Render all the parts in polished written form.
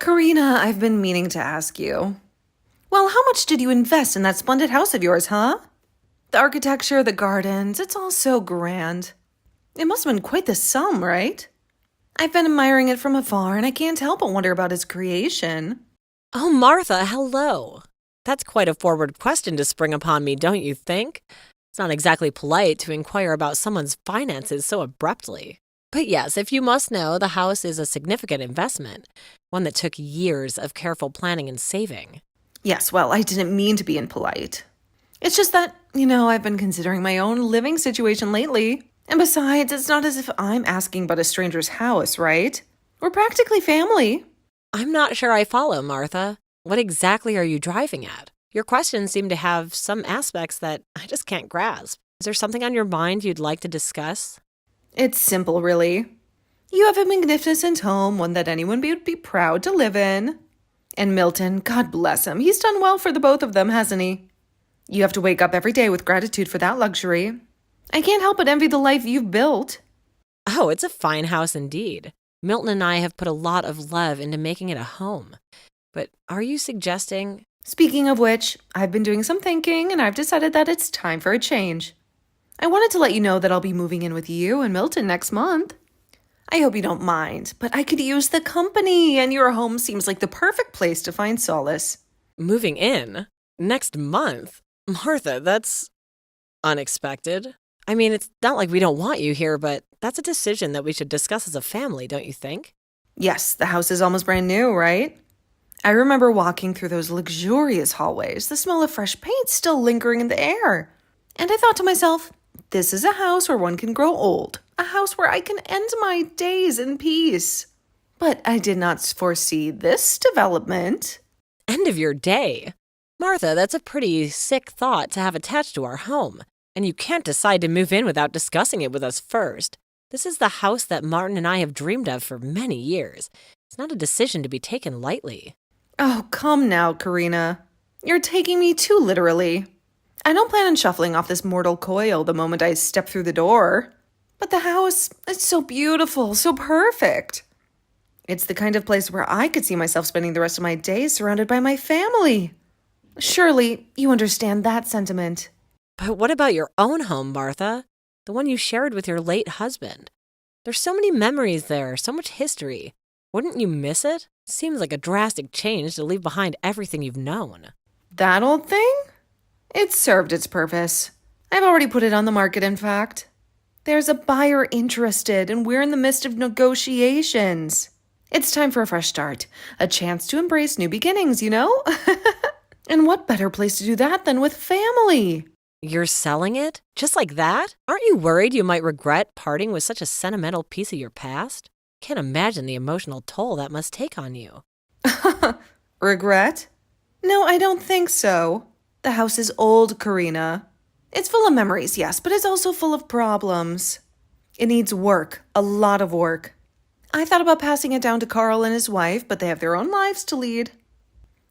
Karina, I've been meaning to ask you. Well, how much did you invest in that splendid house of yours, huh? The architecture, the gardens, it's all so grand. It must have been quite the sum, right? I've been admiring it from afar, and I can't help but wonder about its creation. Oh, Martha, hello. That's quite a forward question to spring upon me, don't you think? It's not exactly polite to inquire about someone's finances so abruptly. But yes, if you must know, the house is a significant investment, one that took years of careful planning and saving. Yes, well, I didn't mean to be impolite. It's just that, I've been considering my own living situation lately. And besides, it's not as if I'm asking about a stranger's house, right? We're practically family. I'm not sure I follow, Martha. What exactly are you driving at? Your questions seem to have some aspects that I just can't grasp. Is there something on your mind you'd like to discuss? It's simple, really. You have a magnificent home, one that anyone would be proud to live in. And Milton, God bless him, he's done well for the both of them, hasn't he? You have to wake up every day with gratitude for that luxury. I can't help but envy the life you've built. Oh, it's a fine house indeed. Milton and I have put a lot of love into making it a home. But are you suggesting… Speaking of which, I've been doing some thinking and I've decided that it's time for a change. I wanted to let you know that I'll be moving in with you and Milton next month. I hope you don't mind, but I could use the company, and your home seems like the perfect place to find solace. Moving in? Next month? Martha, that's unexpected. I mean, it's not like we don't want you here, but that's a decision that we should discuss as a family, don't you think? Yes, the house is almost brand new, right? I remember walking through those luxurious hallways, the smell of fresh paint still lingering in the air. And I thought to myself, this is a house where one can grow old, a house where I can end my days in peace. But I did not foresee this development. End of your day? Martha, that's a pretty sick thought to have attached to our home. And you can't decide to move in without discussing it with us first. This is the house that Martin and I have dreamed of for many years. It's not a decision to be taken lightly. Oh, come now, Karina. You're taking me too literally. I don't plan on shuffling off this mortal coil the moment I step through the door. But the house, it's so beautiful, so perfect. It's the kind of place where I could see myself spending the rest of my days surrounded by my family. Surely you understand that sentiment. But what about your own home, Martha? The one you shared with your late husband. There's so many memories there, so much history. Wouldn't you miss it? Seems like a drastic change to leave behind everything you've known. That old thing? It served its purpose. I've already put it on the market, in fact. There's a buyer interested, and we're in the midst of negotiations. It's time for a fresh start, a chance to embrace new beginnings, And what better place to do that than with family? You're selling it? Just like that? Aren't you worried you might regret parting with such a sentimental piece of your past? Can't imagine the emotional toll that must take on you. Regret? No, I don't think so. The house is old, Karina. It's full of memories, yes, but it's also full of problems. It needs work, a lot of work. I thought about passing it down to Carl and his wife, but they have their own lives to lead.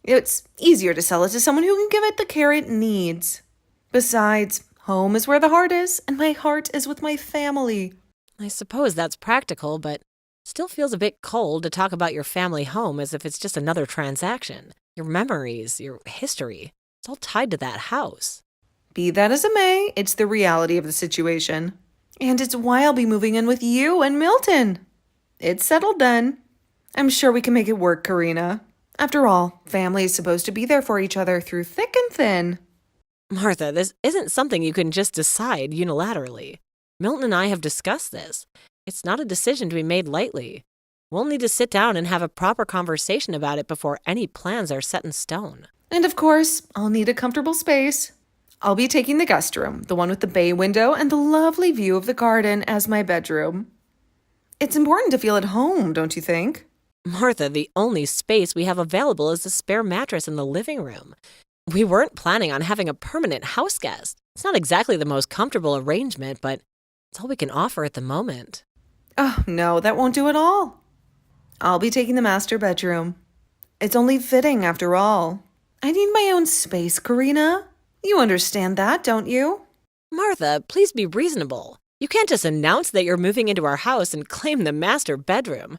It's easier to sell it to someone who can give it the care it needs. Besides, home is where the heart is, and my heart is with my family. I suppose that's practical, but still feels a bit cold to talk about your family home as if it's just another transaction. Your memories, your history, it's all tied to that house. Be that as it may, it's the reality of the situation. And it's why I'll be moving in with you and Milton. It's settled then. I'm sure we can make it work, Karina. After all, family is supposed to be there for each other through thick and thin. Martha, this isn't something you can just decide unilaterally. Milton and I have discussed this. It's not a decision to be made lightly. We'll need to sit down and have a proper conversation about it before any plans are set in stone. And of course, I'll need a comfortable space. I'll be taking the guest room, the one with the bay window and the lovely view of the garden, as my bedroom. It's important to feel at home, don't you think? Martha, the only space we have available is the spare mattress in the living room. We weren't planning on having a permanent house guest. It's not exactly the most comfortable arrangement, but it's all we can offer at the moment. Oh, no, that won't do at all. I'll be taking the master bedroom. It's only fitting, after all. I need my own space, Karina. You understand that, don't you? Martha, please be reasonable. You can't just announce that you're moving into our house and claim the master bedroom.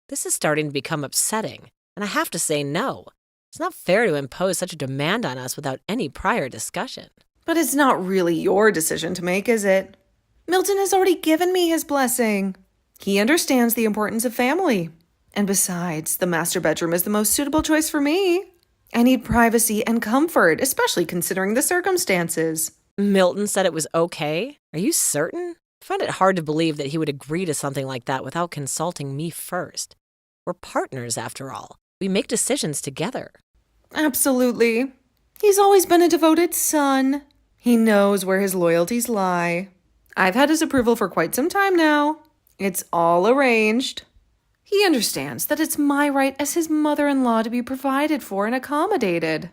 This is starting to become upsetting. And I have to say no. It's not fair to impose such a demand on us without any prior discussion. But it's not really your decision to make, is it? Milton has already given me his blessing. He understands the importance of family. And besides, the master bedroom is the most suitable choice for me. I need privacy and comfort, especially considering the circumstances. Milton said it was okay? Are you certain? I find it hard to believe that he would agree to something like that without consulting me first. We're partners, after all. We make decisions together. Absolutely. He's always been a devoted son. He knows where his loyalties lie. I've had his approval for quite some time now. It's all arranged. He understands that it's my right as his mother-in-law to be provided for and accommodated.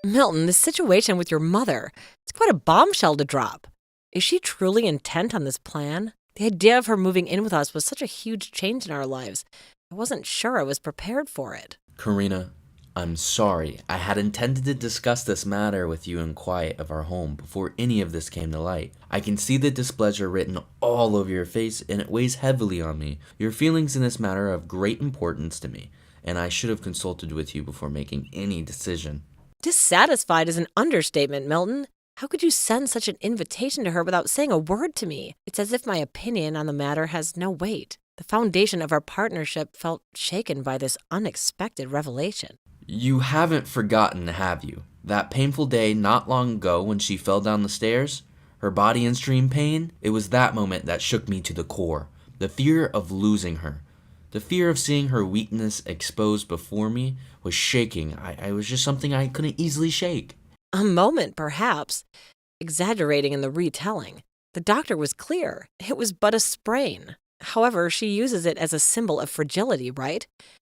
Milton, the situation with your mother, it's quite a bombshell to drop. Is she truly intent on this plan? The idea of her moving in with us was such a huge change in our lives. I wasn't sure I was prepared for it. Karina, I'm sorry. I had intended to discuss this matter with you in quiet of our home before any of this came to light. I can see the displeasure written all over your face, and it weighs heavily on me. Your feelings in this matter are of great importance to me, and I should have consulted with you before making any decision. Dissatisfied is an understatement, Milton. How could you send such an invitation to her without saying a word to me? It's as if my opinion on the matter has no weight. The foundation of our partnership felt shaken by this unexpected revelation. You haven't forgotten, have you? That painful day not long ago when she fell down the stairs? Her body in extreme pain? It was that moment that shook me to the core. The fear of losing her. The fear of seeing her weakness exposed before me was shaking. I was just something I couldn't easily shake. A moment, perhaps. Exaggerating in the retelling. The doctor was clear. It was but a sprain. However, she uses it as a symbol of fragility, right?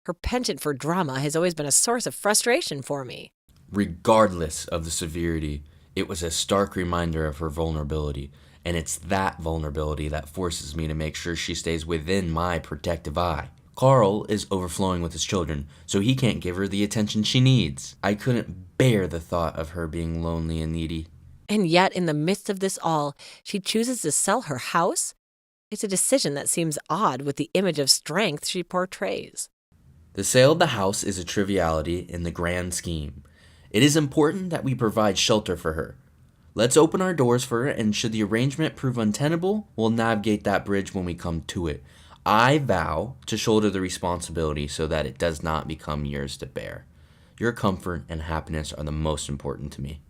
Her penchant for drama has always been a source of frustration for me. Regardless of the severity, it was a stark reminder of her vulnerability, and it's that vulnerability that forces me to make sure she stays within my protective eye. Carl is overflowing with his children, so he can't give her the attention she needs. I couldn't bear the thought of her being lonely and needy. And yet, in the midst of this all, she chooses to sell her house? It's a decision that seems odd with the image of strength she portrays. The sale of the house is a triviality in the grand scheme. It is important that we provide shelter for her. Let's open our doors for her, and should the arrangement prove untenable, we'll navigate that bridge when we come to it. I vow to shoulder the responsibility so that it does not become yours to bear. Your comfort and happiness are the most important to me.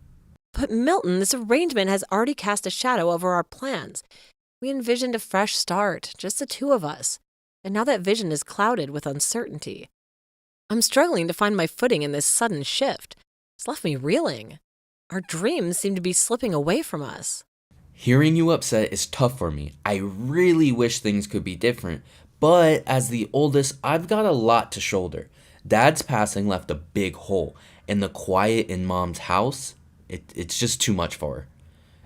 But Milton, this arrangement has already cast a shadow over our plans. We envisioned a fresh start, just the two of us. And now that vision is clouded with uncertainty. I'm struggling to find my footing in this sudden shift. It's left me reeling. Our dreams seem to be slipping away from us. Hearing you upset is tough for me. I really wish things could be different, but as the oldest, I've got a lot to shoulder. Dad's passing left a big hole, and the quiet in Mom's house, it's just too much for her.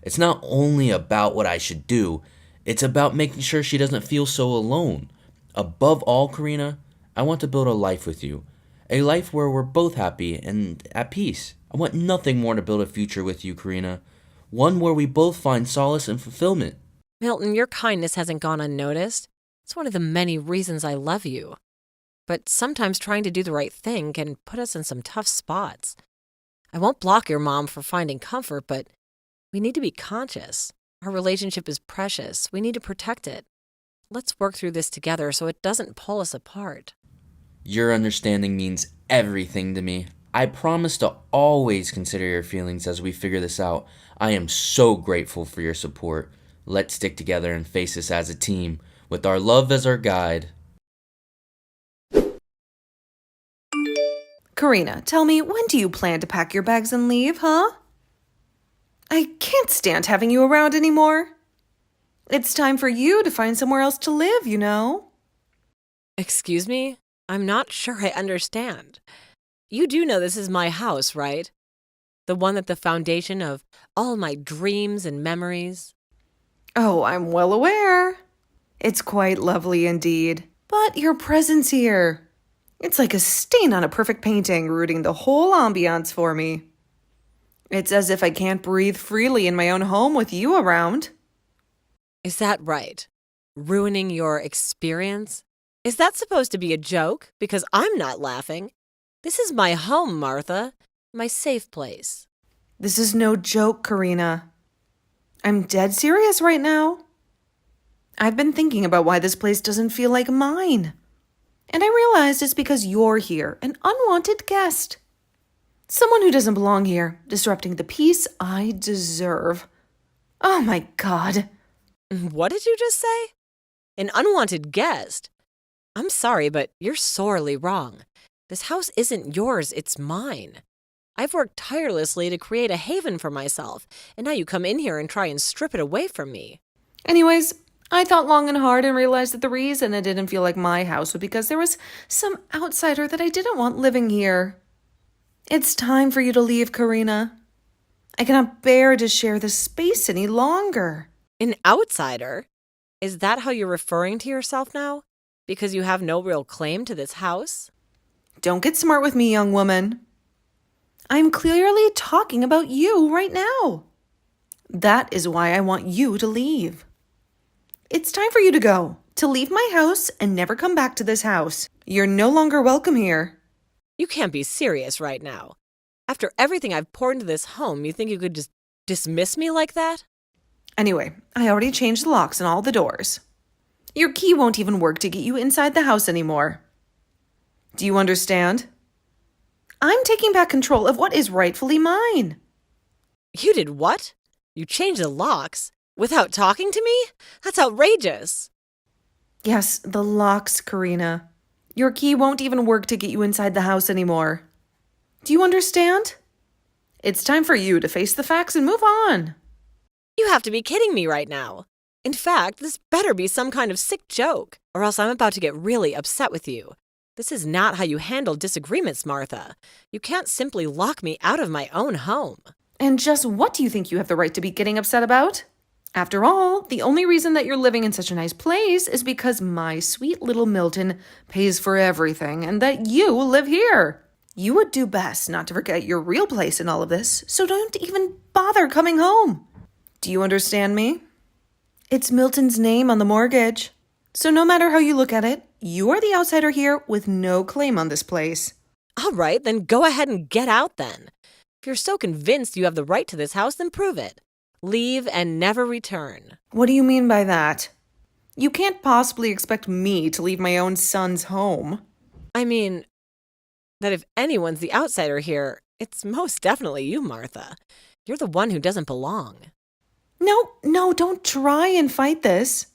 It's not only about what I should do, it's about making sure she doesn't feel so alone. Above all, Karina, I want to build a life with you. A life where we're both happy and at peace. I want nothing more to build a future with you, Karina. One where we both find solace and fulfillment. Milton, your kindness hasn't gone unnoticed. It's one of the many reasons I love you. But sometimes trying to do the right thing can put us in some tough spots. I won't block your mom for finding comfort, but we need to be conscious. Our relationship is precious. We need to protect it. Let's work through this together so it doesn't pull us apart. Your understanding means everything to me. I promise to always consider your feelings as we figure this out. I am so grateful for your support. Let's stick together and face this as a team, with our love as our guide. Karina, tell me, when do you plan to pack your bags and leave, huh? I can't stand having you around anymore. It's time for you to find somewhere else to live, you know. Excuse me? I'm not sure I understand. You do know this is my house, right? The one at the foundation of all my dreams and memories. Oh, I'm well aware. It's quite lovely indeed. But your presence here, it's like a stain on a perfect painting, rooting the whole ambiance for me. It's as if I can't breathe freely in my own home with you around. Is that right? Ruining your experience? Is that supposed to be a joke? Because I'm not laughing. This is my home, Martha. My safe place. This is no joke, Karina. I'm dead serious right now. I've been thinking about why this place doesn't feel like mine. And I realized it's because you're here, an unwanted guest. Someone who doesn't belong here, disrupting the peace I deserve. Oh my God. What did you just say? An unwanted guest? I'm sorry, but you're sorely wrong. This house isn't yours, it's mine. I've worked tirelessly to create a haven for myself, and now you come in here and try and strip it away from me. Anyways, I thought long and hard and realized that the reason it didn't feel like my house was because there was some outsider that I didn't want living here. It's time for you to leave, Karina. I cannot bear to share this space any longer. An outsider? Is that how you're referring to yourself now? Because you have no real claim to this house? Don't get smart with me, young woman. I'm clearly talking about you right now. That is why I want you to leave. It's time for you to go, to leave my house and never come back to this house. You're no longer welcome here. You can't be serious right now. After everything I've poured into this home, you think you could just dismiss me like that? Anyway, I already changed the locks on all the doors. Your key won't even work to get you inside the house anymore. Do you understand? I'm taking back control of what is rightfully mine. You did what? You changed the locks? Without talking to me? That's outrageous. Yes, the locks, Karina. Your key won't even work to get you inside the house anymore. Do you understand? It's time for you to face the facts and move on. You have to be kidding me right now. In fact, this better be some kind of sick joke, or else I'm about to get really upset with you. This is not how you handle disagreements, Martha. You can't simply lock me out of my own home. And just what do you think you have the right to be getting upset about? After all, the only reason that you're living in such a nice place is because my sweet little Milton pays for everything and that you live here. You would do best not to forget your real place in all of this, so don't even bother coming home. Do you understand me? It's Milton's name on the mortgage. So no matter how you look at it, you are the outsider here with no claim on this place. All right, then go ahead and get out then. If you're so convinced you have the right to this house, then prove it. Leave and never return. What do you mean by that? You can't possibly expect me to leave my own son's home. I mean, that if anyone's the outsider here, it's most definitely you, Martha. You're the one who doesn't belong. No, don't try and fight this.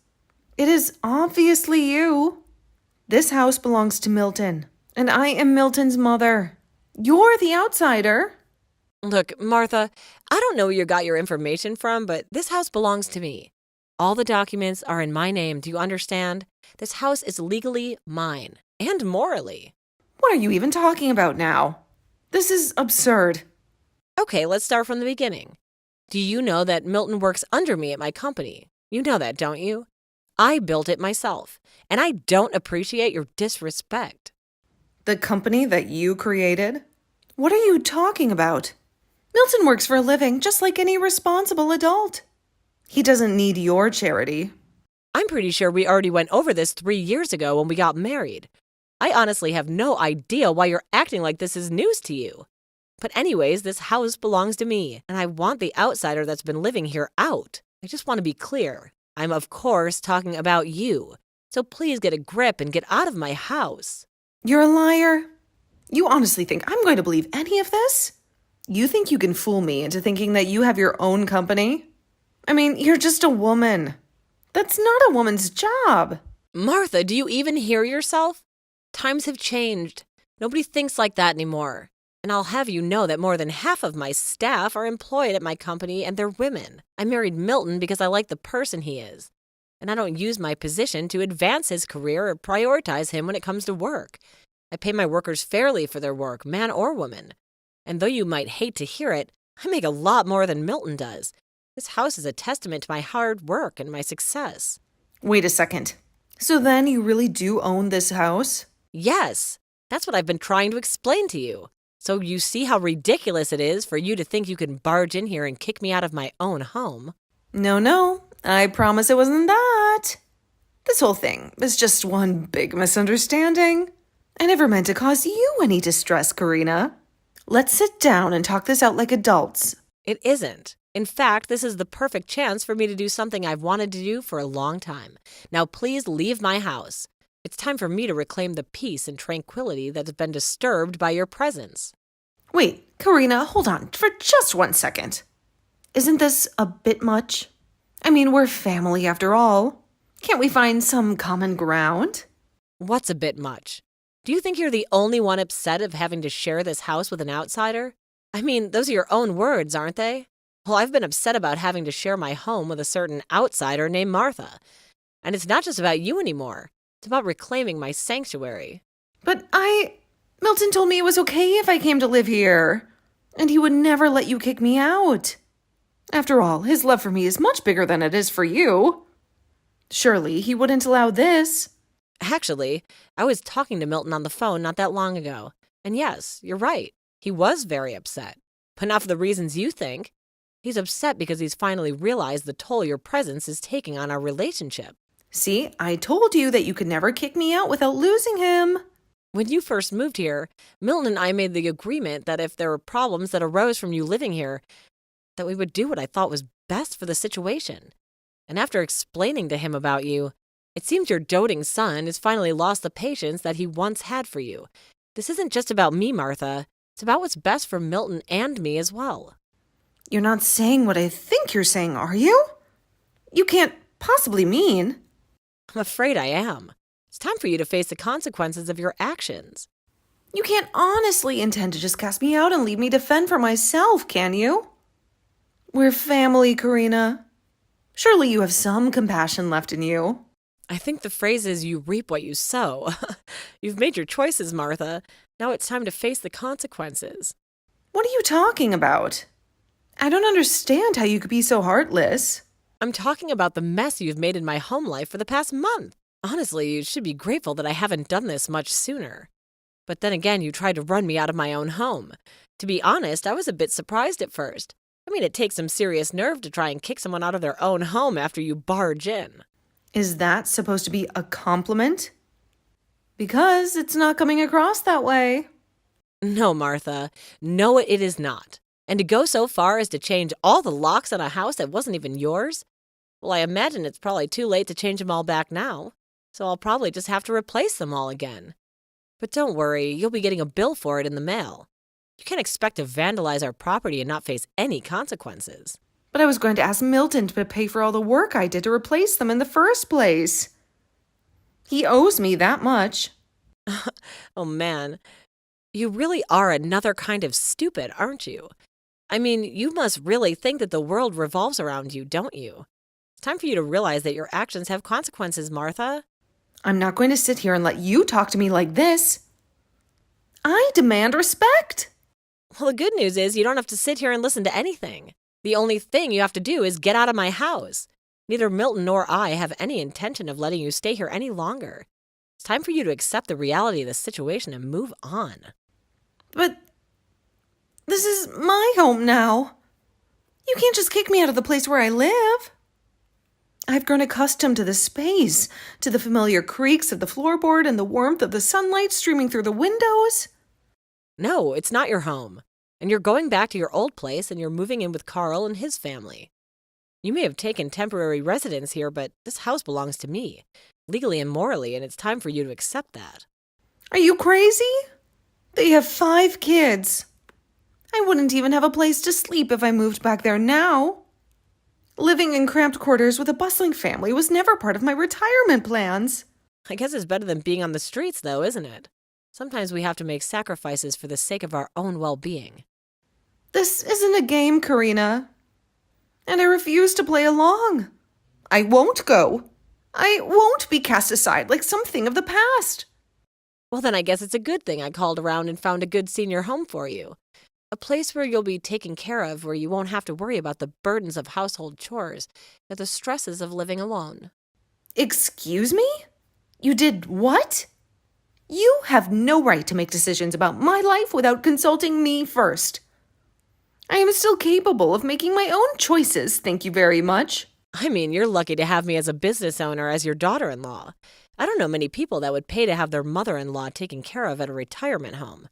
It is obviously you. This house belongs to Milton, and I am Milton's mother. You're the outsider. Look, Martha, I don't know where you got your information from, but this house belongs to me. All the documents are in my name, do you understand? This house is legally mine, and morally. What are you even talking about now? This is absurd. Okay, let's start from the beginning. Do you know that Milton works under me at my company? You know that, don't you? I built it myself, and I don't appreciate your disrespect. The company that you created? What are you talking about? Milton works for a living just like any responsible adult. He doesn't need your charity. I'm pretty sure we already went over this 3 years ago when we got married. I honestly have no idea why you're acting like this is news to you. But anyways, this house belongs to me, and I want the outsider that's been living here out. I just want to be clear. I'm of course talking about you. So please get a grip and get out of my house. You're a liar. You honestly think I'm going to believe any of this? You think you can fool me into thinking that you have your own company? I mean, you're just a woman. That's not a woman's job. Martha, do you even hear yourself? Times have changed. Nobody thinks like that anymore. And I'll have you know that more than half of my staff are employed at my company and they're women. I married Milton because I like the person he is. And I don't use my position to advance his career or prioritize him when it comes to work. I pay my workers fairly for their work, man or woman. And though you might hate to hear it, I make a lot more than Milton does. This house is a testament to my hard work and my success. Wait a second. So then you really do own this house? Yes, that's what I've been trying to explain to you. So you see how ridiculous it is for you to think you can barge in here and kick me out of my own home. No, I promise it wasn't that. This whole thing is just one big misunderstanding. I never meant to cause you any distress, Karina. Let's sit down and talk this out like adults. It isn't. In fact, this is the perfect chance for me to do something I've wanted to do for a long time. Now please leave my house. It's time for me to reclaim the peace and tranquility that has been disturbed by your presence. Wait, Karina, hold on for just 1 second. Isn't this a bit much? I mean, we're family after all. Can't we find some common ground? What's a bit much? Do you think you're the only one upset of having to share this house with an outsider? I mean, those are your own words, aren't they? Well, I've been upset about having to share my home with a certain outsider named Martha. And it's not just about you anymore. It's about reclaiming my sanctuary. But Milton told me it was okay if I came to live here, and he would never let you kick me out. After all, his love for me is much bigger than it is for you. Surely he wouldn't allow this. Actually, I was talking to Milton on the phone not that long ago. And yes, you're right. He was very upset. But not for the reasons you think. He's upset because he's finally realized the toll your presence is taking on our relationship. See, I told you that you could never kick me out without losing him. When you first moved here, Milton and I made the agreement that if there were problems that arose from you living here, that we would do what I thought was best for the situation. And after explaining to him about you, it seems your doting son has finally lost the patience that he once had for you. This isn't just about me, Martha. It's about what's best for Milton and me as well. You're not saying what I think you're saying, are you? You can't possibly mean. I'm afraid I am. It's time for you to face the consequences of your actions. You can't honestly intend to just cast me out and leave me to fend for myself, can you? We're family, Karina. Surely you have some compassion left in you. I think the phrase is you reap what you sow. You've made your choices, Martha. Now it's time to face the consequences. What are you talking about? I don't understand how you could be so heartless. I'm talking about the mess you've made in my home life for the past month. Honestly, you should be grateful that I haven't done this much sooner. But then again, you tried to run me out of my own home. To be honest, I was a bit surprised at first. I mean, it takes some serious nerve to try and kick someone out of their own home after you barge in. Is that supposed to be a compliment? Because it's not coming across that way. No, Martha. No, it is not. And to go so far as to change all the locks on a house that wasn't even yours? Well, I imagine it's probably too late to change them all back now. So I'll probably just have to replace them all again. But don't worry, you'll be getting a bill for it in the mail. You can't expect to vandalize our property and not face any consequences. But I was going to ask Milton to pay for all the work I did to replace them in the first place. He owes me that much. Oh man, you really are another kind of stupid, aren't you? I mean, you must really think that the world revolves around you, don't you? It's time for you to realize that your actions have consequences, Martha. I'm not going to sit here and let you talk to me like this. I demand respect. Well, the good news is you don't have to sit here and listen to anything. The only thing you have to do is get out of my house. Neither Milton nor I have any intention of letting you stay here any longer. It's time for you to accept the reality of the situation and move on. But this is my home now. You can't just kick me out of the place where I live. I've grown accustomed to the space, to the familiar creaks of the floorboard and the warmth of the sunlight streaming through the windows. No, it's not your home. And you're going back to your old place and you're moving in with Carl and his family. You may have taken temporary residence here, but this house belongs to me, legally and morally, and it's time for you to accept that. Are you crazy? They have 5 kids. I wouldn't even have a place to sleep if I moved back there now. Living in cramped quarters with a bustling family was never part of my retirement plans. I guess it's better than being on the streets, though, isn't it? Sometimes we have to make sacrifices for the sake of our own well-being. This isn't a game, Karina. And I refuse to play along. I won't go. I won't be cast aside like something of the past. Well, then I guess it's a good thing I called around and found a good senior home for you. A place where you'll be taken care of, where you won't have to worry about the burdens of household chores or the stresses of living alone. Excuse me? You did what? You have no right to make decisions about my life without consulting me first. I am still capable of making my own choices, thank you very much. I mean, you're lucky to have me as a business owner as your daughter-in-law. I don't know many people that would pay to have their mother-in-law taken care of at a retirement home.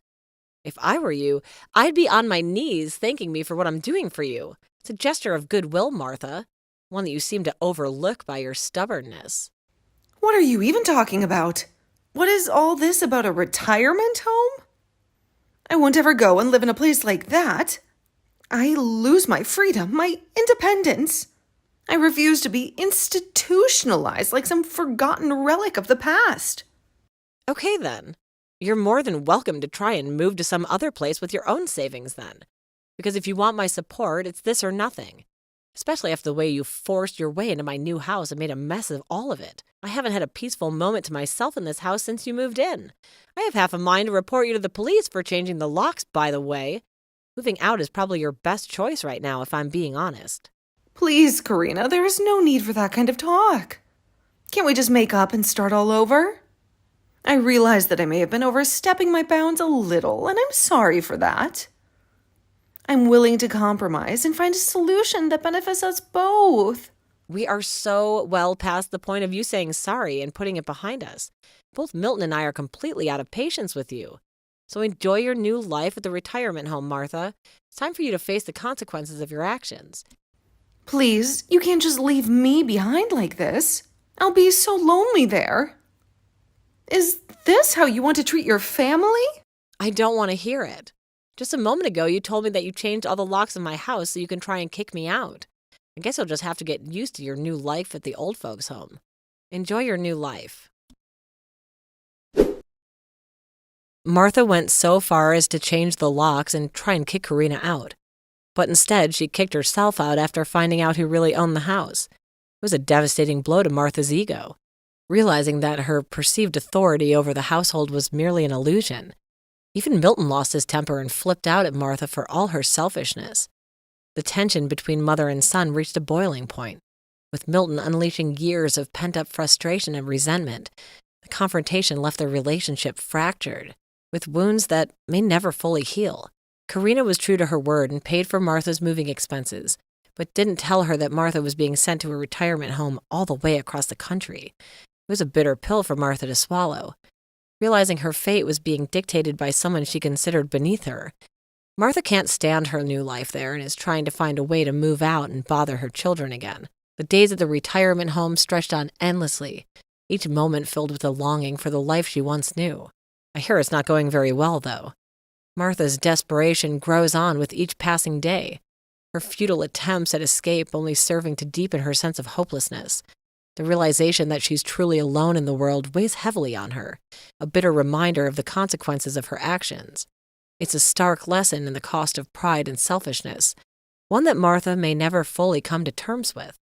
If I were you, I'd be on my knees thanking me for what I'm doing for you. It's a gesture of goodwill, Martha, one that you seem to overlook by your stubbornness. What are you even talking about? What is all this about a retirement home? I won't ever go and live in a place like that. I lose my freedom, my independence. I refuse to be institutionalized like some forgotten relic of the past. Okay, then. You're more than welcome to try and move to some other place with your own savings, then. Because if you want my support, it's this or nothing. Especially after the way you forced your way into my new house and made a mess of all of it. I haven't had a peaceful moment to myself in this house since you moved in. I have half a mind to report you to the police for changing the locks, by the way. Moving out is probably your best choice right now, if I'm being honest. Please, Karina, there is no need for that kind of talk. Can't we just make up and start all over? I realize that I may have been overstepping my bounds a little, and I'm sorry for that. I'm willing to compromise and find a solution that benefits us both. We are so well past the point of you saying sorry and putting it behind us. Both Milton and I are completely out of patience with you. So enjoy your new life at the retirement home, Martha. It's time for you to face the consequences of your actions. Please, you can't just leave me behind like this. I'll be so lonely there. Is this how you want to treat your family? I don't want to hear it. Just a moment ago, you told me that you changed all the locks in my house so you can try and kick me out. I guess you'll just have to get used to your new life at the old folks' home. Enjoy your new life. Martha went so far as to change the locks and try and kick Karina out. But instead, she kicked herself out after finding out who really owned the house. It was a devastating blow to Martha's ego. Realizing that her perceived authority over the household was merely an illusion. Even Milton lost his temper and flipped out at Martha for all her selfishness. The tension between mother and son reached a boiling point, with Milton unleashing years of pent-up frustration and resentment. The confrontation left their relationship fractured, with wounds that may never fully heal. Karina was true to her word and paid for Martha's moving expenses, but didn't tell her that Martha was being sent to a retirement home all the way across the country. It was a bitter pill for Martha to swallow. Realizing her fate was being dictated by someone she considered beneath her, Martha can't stand her new life there and is trying to find a way to move out and bother her children again. The days at the retirement home stretched on endlessly, each moment filled with a longing for the life she once knew. I hear it's not going very well, though. Martha's desperation grows on with each passing day, her futile attempts at escape only serving to deepen her sense of hopelessness. The realization that she's truly alone in the world weighs heavily on her, a bitter reminder of the consequences of her actions. It's a stark lesson in the cost of pride and selfishness, one that Martha may never fully come to terms with.